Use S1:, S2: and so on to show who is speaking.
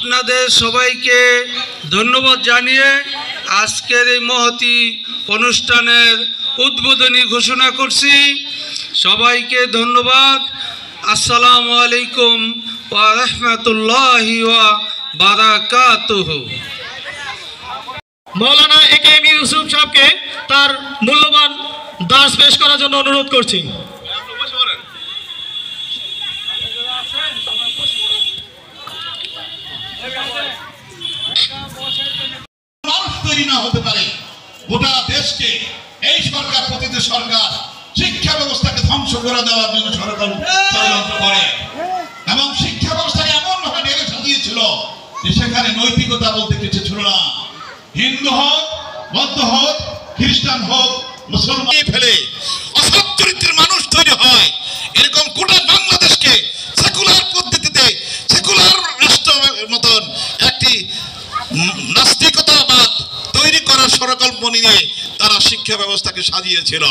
S1: আপনাদের সবাইকে ধন্যবাদ জানিয়ে আজকের এই মহতি অনুষ্ঠানের উদ্বোধনী ঘোষণা করছি। সবাইকে ধন্যবাদ। আসসালামু আলাইকুম ওয়া রাহমাতুল্লাহি ওয়া বারাকাতুহু।
S2: মৌলানা একেএম ইউসুফ সাহেবকে তার মূল্যবান দাস পেশ করার জন্য অনুরোধ করছি।
S3: মানুষ তৈরি না হতে পারে, গোটা দেশকে এই সরকার পতিত সরকার শিক্ষা ব্যবস্থাকে ধ্বংস করে দেওয়ার জন্য সরকার ষড়যন্ত্র করে এবং শিক্ষা ব্যবস্থাকে এমন ভাবে ঢেলে সাজিয়েছিল যে সেখানে নৈতিকতা বলতে কিছু ছিল না। হিন্দু হোক, বৌদ্ধ হোক, খ্রিস্টান হোক, মুসলমান ফেলে অসৎ চরিত্রের মানুষ তৈরি হয়। এরকম গোটা বাংলাদেশকে সেকুলার পদ্ধতিতে সেকুলার রাষ্ট্রের মতন একটি নাস্তিকতাবাদ তৈরি করার সরকল্প নিয়ে তারা শিক্ষা ব্যবস্থাকে সাজিয়েছিল।